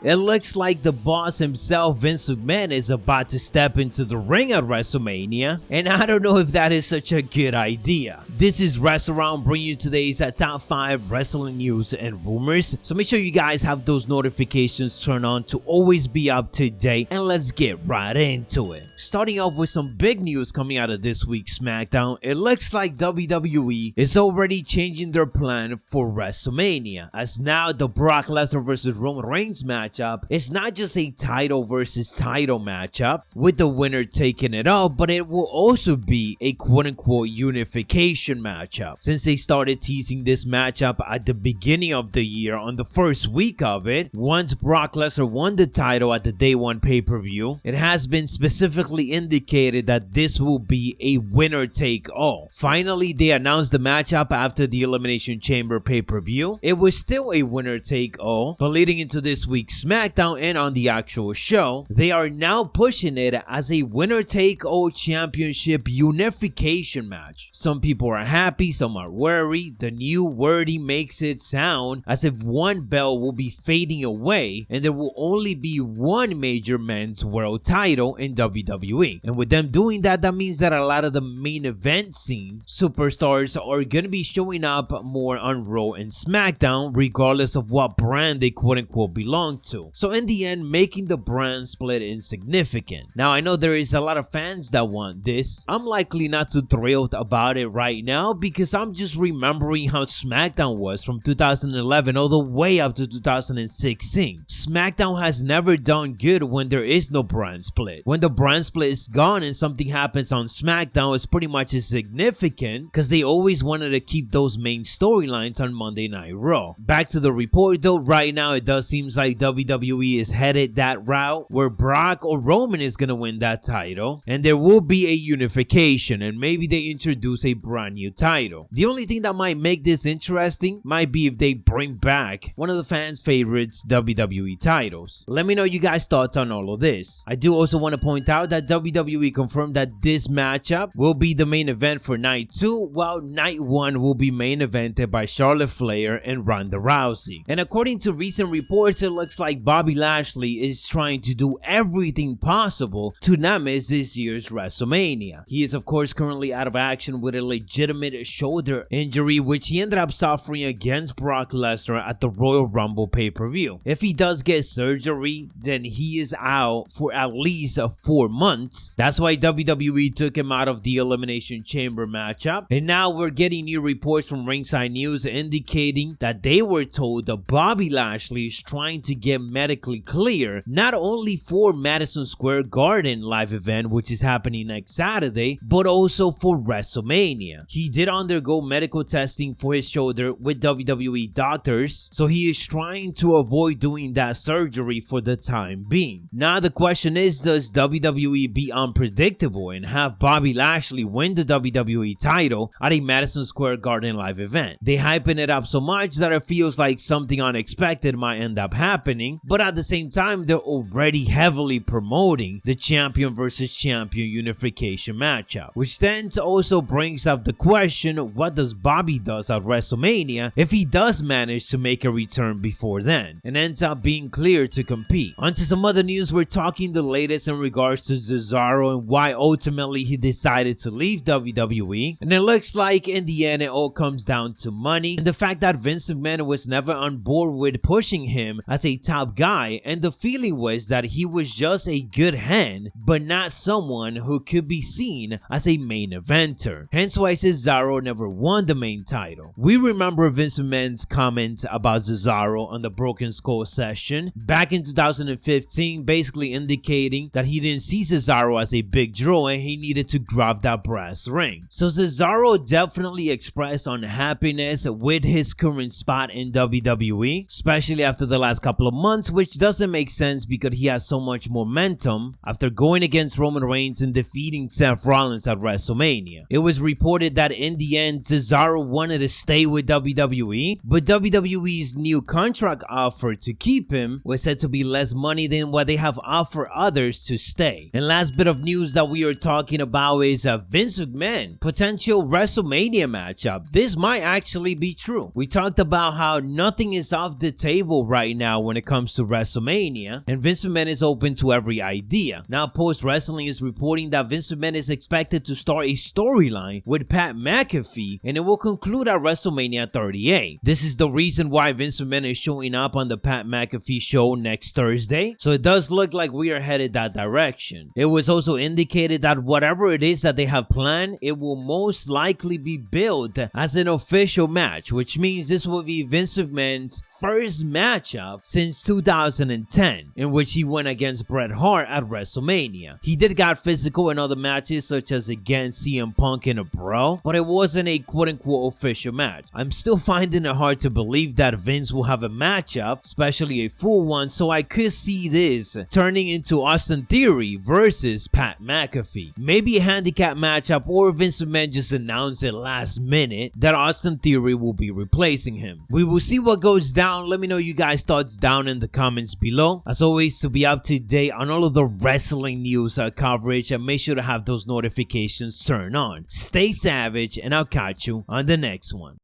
It looks like the boss himself, Vince McMahon, is about to step into the ring at WrestleMania, and I don't know if that is such a good idea. This is WrestleRound, bringing you today's top 5 wrestling news and rumors, so make sure you guys have those notifications turned on to always be up to date, and let's get right into it. Starting off with some big news coming out of this week's SmackDown, it looks like WWE is already changing their plan for WrestleMania, as now the Brock Lesnar vs. Roman Reigns matchup is not just a title versus title matchup with the winner taking it all, but it will also be a quote-unquote unification matchup. Since they started teasing this matchup at the beginning of the year on the first week of it, once Brock Lesnar won the title at the Day 1 pay-per-view, it has been specifically indicated that this will be a winner take all. Finally, they announced the matchup after the Elimination Chamber pay-per-view. It was still a winner take all, but leading into this week's SmackDown and on the actual show, they are now pushing it as a winner take all championship unification match. Some people are happy, some are worried. The new wording makes it sound as if one belt will be fading away and there will only be one major men's world title in WWE. And with them doing that, that means that a lot of the main event scene superstars are going to be showing up more on Raw and SmackDown regardless of what brand they quote-unquote belong to. So in the end, making the brand split insignificant. Now I know there is a lot of fans that want this. I'm likely not too thrilled about it right now because I'm just remembering how SmackDown was from 2011 all the way up to 2016. SmackDown has never done good when there is no brand split. When the brand split is gone and something happens on SmackDown, it's pretty much insignificant because they always wanted to keep those main storylines on Monday Night Raw. Back to the report though, right now it does seem like WWE is headed that route where Brock or Roman is gonna win that title and there will be a unification and maybe they introduce a brand new title. The only thing that might make this interesting might be if they bring back one of the fans' favorites WWE titles. Let me know you guys' thoughts on all of this. I do also want to point out that WWE confirmed that this matchup will be the main event for night 2, while night 1 will be main evented by Charlotte Flair and Ronda Rousey. And according to recent reports, it looks like Bobby Lashley is trying to do everything possible to not miss this year's WrestleMania. He is of course currently out of action with a legitimate shoulder injury which he ended up suffering against Brock Lesnar at the Royal Rumble pay-per-view. If he does get surgery, then he is out for at least 4 months. That's why WWE took him out of the Elimination Chamber matchup. And now we're getting new reports from Ringside News indicating that they were told that Bobby Lashley is trying to get medically clear not only for Madison Square Garden live event which is happening next Saturday, but also for WrestleMania. He did undergo medical testing for his shoulder with WWE doctors, so he is trying to avoid doing that surgery for the time being. Now the question is, does WWE be unpredictable and have Bobby Lashley win the WWE title at a Madison Square Garden live event? They hyping it up so much that it feels like something unexpected might end up happening, but at the same time they're already heavily promoting the champion versus champion unification matchup, which then also brings up the question, what does Bobby does at WrestleMania if he does manage to make a return before then and ends up being cleared to compete? Onto some other news, we're talking the latest in regards to Cesaro and why ultimately he decided to leave WWE, and it looks like in the end it all comes down to money and the fact that Vince McMahon was never on board with pushing him as a top guy, and the feeling was that he was just a good hand but not someone who could be seen as a main eventer, hence why Cesaro never won the main title. We remember Vince McMahon's comments about Cesaro on the Broken Skull session back in 2015, basically indicating that he didn't see Cesaro as a big draw and he needed to grab that brass ring. So Cesaro definitely expressed unhappiness with his current spot in WWE, especially after the last couple of months, which doesn't make sense because he has so much momentum after going against Roman Reigns and defeating Seth Rollins at WrestleMania. It was reported that in the end Cesaro wanted to stay with WWE, but WWE's new contract offer to keep him was said to be less money than what they have offered others to stay. And last bit of news that we are talking about is Vince McMahon potential WrestleMania matchup. This might actually be true. We talked about how nothing is off the table right now when it comes to WrestleMania, and Vince McMahon is open to every idea. Now, Post Wrestling is reporting that Vince McMahon is expected to start a storyline with Pat McAfee, and it will conclude at WrestleMania 38. This is the reason why Vince McMahon is showing up on the Pat McAfee show next Thursday, so it does look like we are headed that direction. It was also indicated that whatever it is that they have planned, it will most likely be billed as an official match, which means this will be Vince McMahon's first matchup since 2010, in which he went against Bret Hart at WrestleMania. He did got physical in other matches, such as against CM Punk in a brawl, but it wasn't a quote-unquote official match. I'm still finding it hard to believe that Vince will have a matchup, especially a full one, so I could see this turning into Austin Theory versus Pat McAfee. Maybe a handicap matchup, or Vince McMahon just announced it last minute that Austin Theory will be replacing him. We will see what goes down. Let me know you guys' thoughts down in the comments below. As always, to be up to date on all of the wrestling news coverage, and make sure to have those notifications turned on. Stay savage, and I'll catch you on the next one.